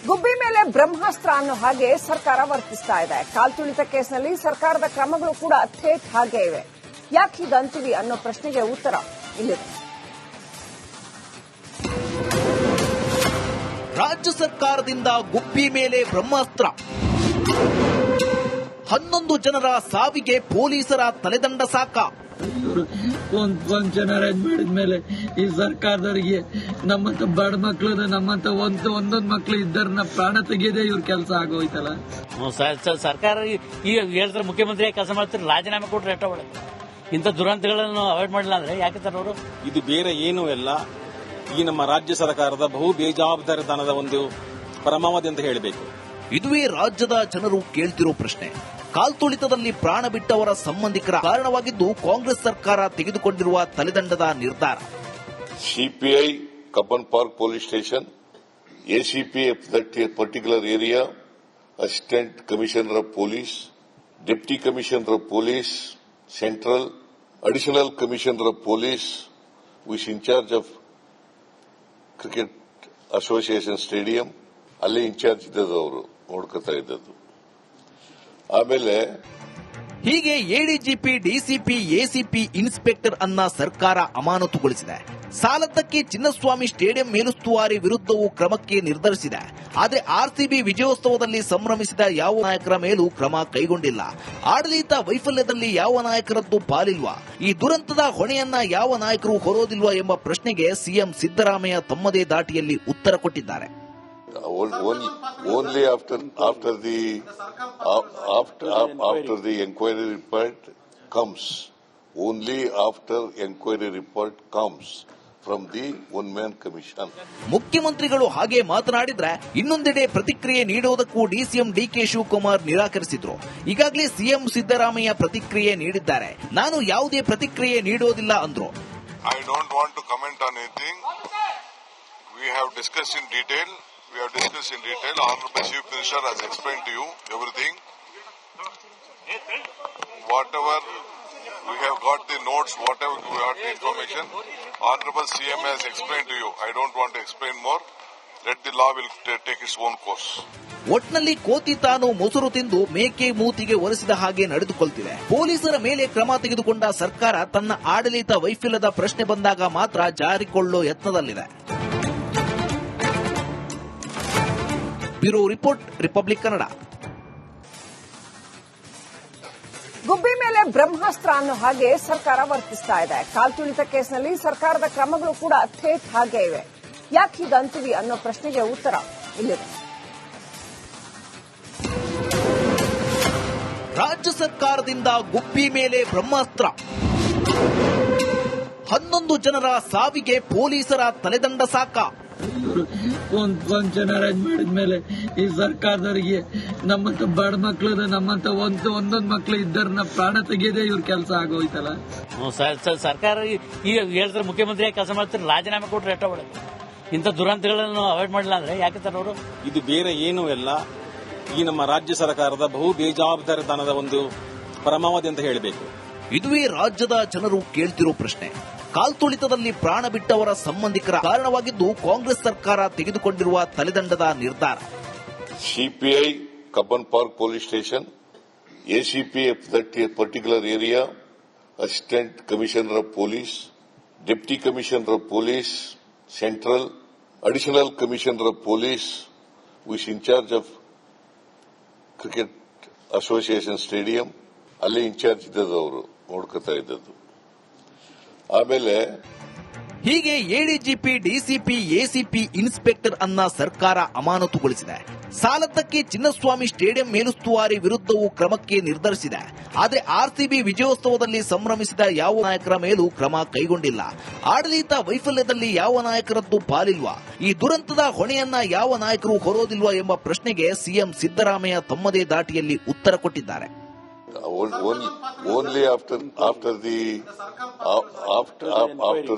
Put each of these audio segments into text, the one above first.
ಗುಬ್ಬಿ ಮೇಲೆ ಬ್ರಹ್ಮಾಸ್ತ್ರ ಅನ್ನೋ ಹಾಗೆ ಸರ್ಕಾರ ವರ್ತಿಸ್ತಾ ಇದೆ. ಕಾಲ್ತುಳಿತ ಕೇಸ್ನಲ್ಲಿ ಸರ್ಕಾರದ ಕ್ರಮಗಳು ಕೂಡ ಥೇಟ್ ಹಾಗೆ ಇವೆ. ಯಾಕೆ ಹೀಗಂತೀವಿ ಅನ್ನೋ ಪ್ರಶ್ನೆಗೆ ಉತ್ತರ ಇಲ್ಲಿದೆ. ರಾಜ್ಯ ಸರ್ಕಾರದಿಂದ ಗುಬ್ಬಿ ಮೇಲೆ ಬ್ರಹ್ಮಾಸ್ತ್ರ. 11 ಜನರ ಸಾವಿಗೆ ಪೊಲೀಸರ ತಲೆದಂಡ ಸಾಕ. ಒಂದು ಫಂಕ್ಷನ್ ಅರೇಂಜ್ ಮಾಡಿದ್ಮೇಲೆ ಈ ಸರ್ಕಾರದವರಿಗೆ ನಮ್ಮಂತ ಬಡ ಮಕ್ಕಳು ನಮ್ಮಂತ ಒಂದೊಂದು ಮಕ್ಕಳು ಇದ್ದರನ್ನ ಪ್ರಾಣ ತೆಗೆಯದೇ ಇವ್ರ ಕೆಲಸ ಆಗೋಯ್ತಲ್ಲ. ಸರ್ಕಾರ ಈಗ ಹೇಳ್ತಾರೆ ಮುಖ್ಯಮಂತ್ರಿ ಕೆಲಸ ಮಾಡ್ತಾರೆ, ರಾಜೀನಾಮೆ ಕೊಟ್ಟರೆ ಎಷ್ಟ ಒಳ್ಳೆ. ಇಂಥ ದುರಂತಗಳನ್ನು ಅವಾಯ್ಡ್ ಮಾಡಿಲ್ಲ ಅಂದ್ರೆ ಯಾಕೆ ಸರ್ ಅವರು? ಇದು ಬೇರೆ ಏನೂ ಅಲ್ಲ, ಈ ನಮ್ಮ ರಾಜ್ಯ ಸರ್ಕಾರದ ಬಹು ಬೇಜವಾಬ್ದಾರಿತನದ ಒಂದು ಪರಮಾವಧಿ ಅಂತ ಹೇಳಬೇಕು. ಇದುವೇ ರಾಜ್ಯದ ಜನರು ಕೇಳ್ತಿರೋ ಪ್ರಶ್ನೆ. ಕಾಲ್ತುಳಿತದಲ್ಲಿ ಪ್ರಾಣ ಬಿಟ್ಟವರ ಸಂಬಂಧಿಕರ ಕಾರಣವಾಗಿದ್ದು ಕಾಂಗ್ರೆಸ್ ಸರ್ಕಾರ ತೆಗೆದುಕೊಂಡಿರುವ ತಲೆದಂಡದ ನಿರ್ಧಾರ. CPI Cubbon park police station, ACP that particular area, assistant commissioner of police, deputy commissioner of police central, additional commissioner of police was in charge of cricket association stadium, ಅಲ್ಲೇ ಇನ್ಚಾರ್ಜ್ ಇದ್ದದ್ದು, ಅವರು ನೋಡ್ಕೊತಾ ಇದ್ದದ್ದು. ಆಮೇಲೆ ಹೀಗೆ ಎಡಿಜಿಪಿ, ಡಿಸಿಪಿ, ಎಸಿಪಿ, ಇನ್ಸ್ಪೆಕ್ಟರ್ ಅನ್ನ ಸರ್ಕಾರ ಅಮಾನತುಗೊಳಿಸಿದೆ. ಸಾಲದ್ದಕ್ಕೆ Chinnaswamy stadium ಮೇಲುಸ್ತುವಾರಿ ವಿರುದ್ಧವೂ ಕ್ರಮಕ್ಕೆ ನಿರ್ಧರಿಸಿದೆ. ಆದರೆ ಆರ್ಸಿಬಿ ವಿಜಯೋತ್ಸವದಲ್ಲಿ ಸಂಭ್ರಮಿಸಿದ ಯಾವ ನಾಯಕರ ಮೇಲೂ ಕ್ರಮ ಕೈಗೊಂಡಿಲ್ಲ. ಆಡಳಿತ ವೈಫಲ್ಯದಲ್ಲಿ ಯಾವ ನಾಯಕರದ್ದು ಪಾಲಿಲ್ವಾ? ಈ ದುರಂತದ ಹೊಣೆಯನ್ನ ಯಾವ ನಾಯಕರು ಹೊರೋದಿಲ್ವಾ ಎಂಬ ಪ್ರಶ್ನೆಗೆ ಸಿಎಂ ಸಿದ್ದರಾಮಯ್ಯ ತಮ್ಮದೇ ದಾಟಿಯಲ್ಲಿ ಉತ್ತರ ಕೊಟ್ಟಿದ್ದಾರೆ. only after the inquiry report comes, only after inquiry report comes from the one-man commission. ಮುಖ್ಯಮಂತ್ರಿಗಳು ಹಾಗೆ ಮಾತನಾಡಿದ್ರೆ ಇನ್ನೊಂದೆಡೆ ಪ್ರತಿಕ್ರಿಯೆ ನೀಡುವುದಕ್ಕೂ ಡಿಸಿಎಂ ಡಿಕೆ ಶಿವಕುಮಾರ್ ನಿರಾಕರಿಸಿದ್ರು. ಈಗಾಗಲೇ ಸಿಎಂ ಸಿದ್ದರಾಮಯ್ಯ ಪ್ರತಿಕ್ರಿಯೆ ನೀಡಿದ್ದಾರೆ. ನಾನು ಯಾವುದೇ ಪ್ರತಿಕ್ರಿಯೆ ನೀಡೋದಿಲ್ಲ ಅಂದ್ರು. I don't want to comment on anything. We have discussed in detail. Honorable Chief Minister has explained to you everything. Whatever we have got the notes, whatever we got the information, Honorable CM has explained to you. I don't want to explain more. Let the law will take its own course. ಒಟ್ನಲ್ಲಿ ಕೋತಿ ತಾನು ಮೊಸರು ತಿಂದು ಮೇಕೆ ಮೂತಿಗೆ ಒರೆಸಿದ ಹಾಗೆ ನಡೆದುಕೊಳ್ತಿದೆ. ಪೊಲೀಸರ ಮೇಲೆ ಕ್ರಮ ತೆಗೆದುಕೊಂಡ ಸರ್ಕಾರ ತನ್ನ ಆಡಳಿತ ವೈಫಲ್ಯದ ಪ್ರಶ್ನೆ ಬಂದಾಗ ಮಾತ್ರ ಜಾರಿಕೊಳ್ಳೋ ಯತ್ನದಲ್ಲಿದೆ. Bureau report, republic Kannada. ಗುಬ್ಬಿ ಮೇಲೆ ಬ್ರಹ್ಮಾಸ್ತ್ರ ಅನ್ನೋ ಹಾಗೆ ಸರ್ಕಾರ ವರ್ತಿಸ್ತಾ ಇದೆ. ಕಾಲ್ತುಳಿತ ಕೇಸ್ನಲ್ಲಿ ಸರ್ಕಾರದ ಕ್ರಮಗಳು ಕೂಡ ಥೇಟ್ ಹಾಗೆ ಇವೆ. ಯಾಕೆ ಹೀಗಂತೀವಿ ಅನ್ನೋ ಪ್ರಶ್ನೆಗೆ ಉತ್ತರ ಇಲ್ಲಿದೆ. ರಾಜ್ಯ ಸರ್ಕಾರದಿಂದ ಗುಬ್ಬಿ ಮೇಲೆ ಬ್ರಹ್ಮಾಸ್ತ್ರ. 11 ಜನರ ಸಾವಿಗೆ ಪೊಲೀಸರ ತಲೆದಂಡ ಸಾಕ. ಒಂದು ಫಂಕ್ಷನ್ ಅರೇಂಜ್ ಮಾಡಿದ್ಮೇಲೆ ಈ ಸರ್ಕಾರದವರಿಗೆ ನಮ್ಮಂತ ಬಡ ಮಕ್ಕಳು ನಮ್ಮಂತ ಒಂದೊಂದು ಮಕ್ಕಳು ಇದ್ದರನ್ನ ಪ್ರಾಣ ತೆಗೆಯದೇ ಇವ್ರ ಕೆಲಸ ಆಗೋಯ್ತಲ್ಲ. ಸರ್ಕಾರ ಈಗ ಹೇಳ್ತಾರೆ ಮುಖ್ಯಮಂತ್ರಿ ಕೆಲಸ ಮಾಡ್ತಾರೆ, ರಾಜೀನಾಮೆ ಕೊಟ್ಟರೆ ಎಷ್ಟ ಒಳ್ಳೆ. ಇಂಥ ದುರಂತಗಳನ್ನು ಅವಾಯ್ಡ್ ಮಾಡಿಲ್ಲ ಅಂದ್ರೆ ಯಾಕೆ ಸರ್ ಅವರು? ಇದು ಬೇರೆ ಏನೂ ಅಲ್ಲ, ಈ ನಮ್ಮ ರಾಜ್ಯ ಸರ್ಕಾರದ ಬಹು ಬೇಜವಾಬ್ದಾರಿತನದ ಒಂದು ಪರಮಾವಧಿ ಅಂತ ಹೇಳಬೇಕು. ಇದುವೇ ರಾಜ್ಯದ ಜನರು ಕೇಳ್ತಿರೋ ಪ್ರಶ್ನೆ. ಕಾಲ್ತುಳಿತದಲ್ಲಿ ಪ್ರಾಣ ಬಿಟ್ಟವರ ಸಂಬಂಧಿಕರ ಕಾರಣವಾಗಿದ್ದು ಕಾಂಗ್ರೆಸ್ ಸರ್ಕಾರ ತೆಗೆದುಕೊಂಡಿರುವ ತಲೆದಂಡದ ನಿರ್ಧಾರ. CPI Cubbon park police station, ACP that particular area, assistant commissioner of police, deputy commissioner of police central, additional commissioner of police was in charge of cricket association stadium, ಅಲ್ಲೇ ಇನ್ಚಾರ್ಜ್ ಇದ್ದದ್ದು, ಅವರು ನೋಡ್ಕೊತಾ ಇದ್ದದ್ದು. ಆಮೇಲೆ ಹೀಗೆ ಎಡಿಜಿಪಿ, ಡಿಸಿಪಿ, ಎಸಿಪಿ, ಇನ್ಸ್ಪೆಕ್ಟರ್ ಅನ್ನ ಸರ್ಕಾರ ಅಮಾನತುಗೊಳಿಸಿದೆ. ಸಾಲದ್ದಕ್ಕೆ Chinnaswamy stadium ಮೇಲುಸ್ತುವಾರಿ ವಿರುದ್ಧವೂ ಕ್ರಮಕ್ಕೆ ನಿರ್ಧರಿಸಿದೆ. ಆದರೆ ಆರ್ಸಿಬಿ ವಿಜಯೋತ್ಸವದಲ್ಲಿ ಸಂಭ್ರಮಿಸಿದ ಯಾವ ನಾಯಕರ ಮೇಲೂ ಕ್ರಮ ಕೈಗೊಂಡಿಲ್ಲ. ಆಡಳಿತ ವೈಫಲ್ಯದಲ್ಲಿ ಯಾವ ನಾಯಕರದ್ದು ಪಾಲಿಲ್ವಾ? ಈ ದುರಂತದ ಹೊಣೆಯನ್ನ ಯಾವ ನಾಯಕರು ಹೊರೋದಿಲ್ವಾ ಎಂಬ ಪ್ರಶ್ನೆಗೆ ಸಿಎಂ ಸಿದ್ದರಾಮಯ್ಯ ತಮ್ಮದೇ ದಾಟಿಯಲ್ಲಿ ಉತ್ತರ ಕೊಟ್ಟಿದ್ದಾರೆ. only after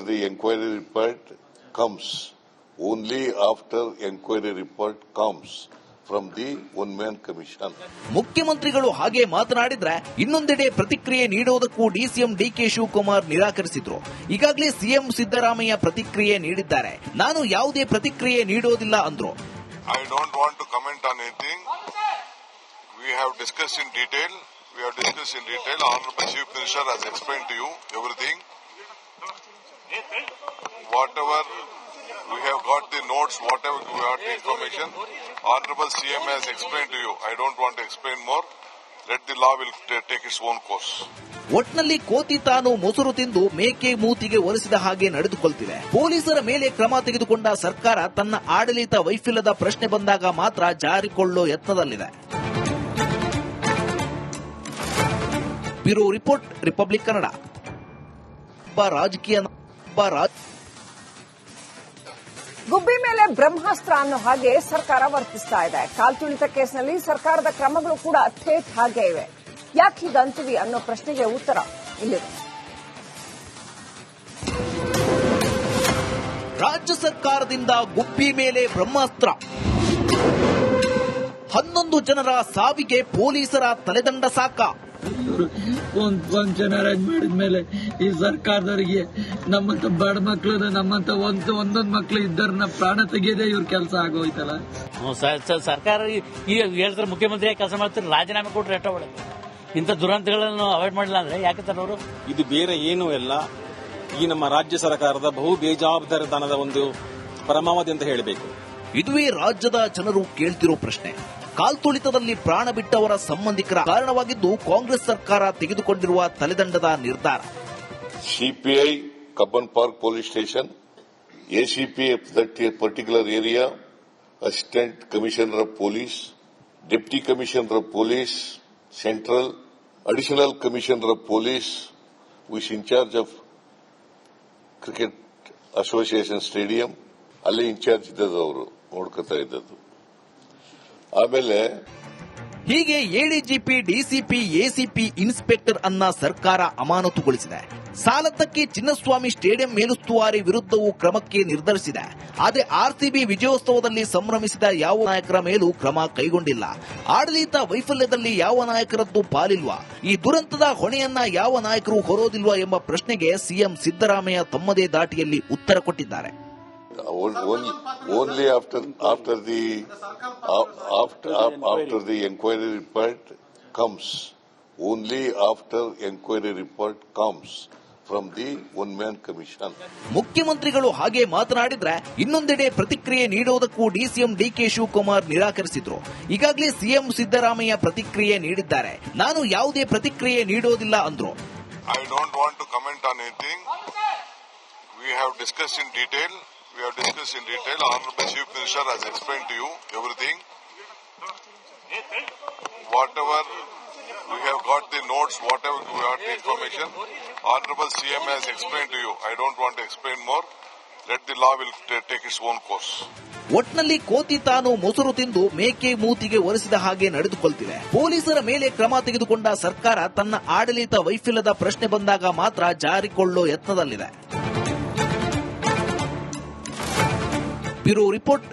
the inquiry report comes, only after inquiry report comes from the one-man commission. ಮುಖ್ಯಮಂತ್ರಿಗಳು ಹಾಗೆ ಮಾತನಾಡಿದ್ರೆ ಇನ್ನೊಂದೆಡೆ ಪ್ರತಿಕ್ರಿಯೆ ನೀಡುವುದಕ್ಕೂ ಡಿಸಿಎಂ ಡಿಕೆ ಶಿವಕುಮಾರ್ ನಿರಾಕರಿಸಿದ್ರು. ಈಗಾಗಲೇ ಸಿಎಂ ಸಿದ್ದರಾಮಯ್ಯ ಪ್ರತಿಕ್ರಿಯೆ ನೀಡಿದ್ದಾರೆ. ನಾನು ಯಾವುದೇ ಪ್ರತಿಕ್ರಿಯೆ ನೀಡೋದಿಲ್ಲ ಅಂದ್ರು. I don't want to comment on anything. We have discussed in detail. Honorable Chief Minister has explained to you everything. Whatever we have got the notes, whatever we got the information, Honorable CM has explained to you. I don't want to explain more. Let the law will take its own course. ಒಟ್ನಲ್ಲಿ ಕೋತಿ ತಾನು ಮೊಸರು ತಿಂದು ಮೇಕೆ ಮೂತಿಗೆ ಒರೆಸಿದ ಹಾಗೆ ನಡೆದುಕೊಳ್ತಿದೆ. ಪೊಲೀಸರ ಮೇಲೆ ಕ್ರಮ ತೆಗೆದುಕೊಂಡ ಸರ್ಕಾರ ತನ್ನ ಆಡಳಿತ ವೈಫಲ್ಯದ ಪ್ರಶ್ನೆ ಬಂದಾಗ ಮಾತ್ರ ಜಾರಿಕೊಳ್ಳೋ ಯತ್ನದಲ್ಲಿದೆ. Bureau report, republic Kannada. ಗುಬ್ಬಿ ಮೇಲೆ ಬ್ರಹ್ಮಾಸ್ತ್ರ ಅನ್ನೋ ಹಾಗೆ ಸರ್ಕಾರ ವರ್ತಿಸ್ತಾ ಇದೆ. ಕಾಲ್ತುಳಿತ ಕೇಸ್ನಲ್ಲಿ ಸರ್ಕಾರದ ಕ್ರಮಗಳು ಕೂಡ ಥೇಟ್ ಹಾಗೆ ಇವೆ. ಯಾಕೆ ಹೀಗಂತೀವಿ ಅನ್ನೋ ಪ್ರಶ್ನೆಗೆ ಉತ್ತರ ಇಲ್ಲಿದೆ. ರಾಜ್ಯ ಸರ್ಕಾರದಿಂದ ಗುಬ್ಬಿ ಮೇಲೆ ಬ್ರಹ್ಮಾಸ್ತ್ರ. 11 ಜನರ ಸಾವಿಗೆ ಪೊಲೀಸರ ತಲೆದಂಡ ಸಾಕ. ಒಂದ್ ಫಂಕ್ಷನ್ ಅರೇಂಜ್ ಮಾಡಿದ್ಮೇಲೆ ಈ ಸರ್ಕಾರದವರಿಗೆ ನಮ್ಮಂತ ಬಡ ಮಕ್ಳದ ನಮ್ಮಂತ ಒಂದೊಂದ್ ಮಕ್ಳು ಇದ್ದರನ್ನ ಪ್ರಾಣ ತೆಗೆಯದೇ ಇವ್ರ ಕೆಲಸ ಆಗೋಯ್ತಲ್ಲ. ಸರ್ಕಾರ ಈಗ ಹೇಳ್ತಾರೆ ಮುಖ್ಯಮಂತ್ರಿ ಕೆಲಸ ಮಾಡ್ತಾರೆ, ರಾಜೀನಾಮೆ ಕೊಟ್ರೆ ಎಷ್ಟ ಒಳ್ಳೆ. ಇಂಥ ದುರಂತಗಳನ್ನು ಅವಾಯ್ಡ್ ಮಾಡಿಲ್ಲ ಅಂದ್ರೆ ಯಾಕೆ ಅವರು? ಇದು ಬೇರೆ ಏನೂ ಅಲ್ಲ, ಈ ನಮ್ಮ ರಾಜ್ಯ ಸರ್ಕಾರದ ಬಹು ಬೇಜವಾಬ್ದಾರಿತನದ ಒಂದು ಪರಮಾವಧಿ ಅಂತ ಹೇಳಬೇಕು. ಇದುವೇ ರಾಜ್ಯದ ಜನರು ಕೇಳ್ತಿರೋ ಪ್ರಶ್ನೆ. ಕಾಲ್ತುಳಿತದಲ್ಲಿ ಪ್ರಾಣ ಬಿಟ್ಟವರ ಸಂಬಂಧಿಕರ ಕಾರಣವಾಗಿದ್ದು ಕಾಂಗ್ರೆಸ್ ಸರ್ಕಾರ ತೆಗೆದುಕೊಂಡಿರುವ ತಲೆದಂಡದ ನಿರ್ಧಾರ. CPI Kabban Park Police Station, ACP of that particular area, Assistant Commissioner of Police, Deputy Commissioner of Police, Central, Additional Commissioner of Police, who is in charge of Cricket Association Stadium, ಅಲ್ಲಿ incharge ಇದ್ದದ್ದು, ಅವರು ನೋಡ್ಕೊತಾ ಇದ್ದದ್ದು. ಆಮೇಲೆ ಹೀಗೆ ADGP, DCP, ACP, inspector ಅನ್ನ ಸರ್ಕಾರ ಅಮಾನತುಗೊಳಿಸಿದೆ. ಸಾಲದ್ದಕ್ಕೆ Chinnaswamy stadium ಮೇಲುಸ್ತುವಾರಿ ವಿರುದ್ಧವೂ ಕ್ರಮಕ್ಕೆ ನಿರ್ಧರಿಸಿದೆ. ಆದರೆ ಆರ್ಸಿಬಿ ವಿಜಯೋತ್ಸವದಲ್ಲಿ ಸಂಭ್ರಮಿಸಿದ ಯಾವ ನಾಯಕರ ಮೇಲೂ ಕ್ರಮ ಕೈಗೊಂಡಿಲ್ಲ. ಆಡಳಿತ ವೈಫಲ್ಯದಲ್ಲಿ ಯಾವ ನಾಯಕರದ್ದು ಪಾಲಿಲ್ವಾ? ಈ ದುರಂತದ ಹೊಣೆಯನ್ನ ಯಾವ ನಾಯಕರು ಹೊರೋದಿಲ್ವಾ ಎಂಬ ಪ್ರಶ್ನೆಗೆ ಸಿಎಂ ಸಿದ್ದರಾಮಯ್ಯ ತಮ್ಮದೇ ದಾಟಿಯಲ್ಲಿ ಉತ್ತರ ಕೊಟ್ಟಿದ್ದಾರೆ. only after the inquiry report comes, only after inquiry report comes from the one-man commission. ಮುಖ್ಯಮಂತ್ರಿಗಳು ಹಾಗೆ ಮಾತನಾಡಿದ್ರೆ ಇನ್ನೊಂದೆಡೆ ಪ್ರತಿಕ್ರಿಯೆ ನೀಡುವುದಕ್ಕೂ ಡಿಸಿಎಂ ಡಿಕೆ ಶಿವಕುಮಾರ್ ನಿರಾಕರಿಸಿದ್ರು. ಈಗಾಗಲೇ ಸಿಎಂ ಸಿದ್ದರಾಮಯ್ಯ ಪ್ರತಿಕ್ರಿಯೆ ನೀಡಿದ್ದಾರೆ. ನಾನು ಯಾವುದೇ ಪ್ರತಿಕ್ರಿಯೆ ನೀಡೋದಿಲ್ಲ ಅಂದ್ರು. I don't want to comment on anything. We have discussed in detail. Honorable Chief Minister has explained to you everything. Whatever we have got the notes, whatever we got the information, Honorable CM has explained to you. I don't want to explain more. Let the law will take its own course. ಒಟ್ನಲ್ಲಿ ಕೋತಿ ತಾನು ಮೊಸರು ತಿಂದು ಮೇಕೆ ಮೂತಿಗೆ ಒರೆಸಿದ ಹಾಗೆ ನಡೆದುಕೊಳ್ತಿದೆ. ಪೊಲೀಸರ ಮೇಲೆ ಕ್ರಮ ತೆಗೆದುಕೊಂಡ ಸರ್ಕಾರ ತನ್ನ ಆಡಳಿತ ವೈಫಲ್ಯದ ಪ್ರಶ್ನೆ ಬಂದಾಗ ಮಾತ್ರ ಜಾರಿಕೊಳ್ಳೋ ಯತ್ನದಲ್ಲಿದೆ. Bureau report,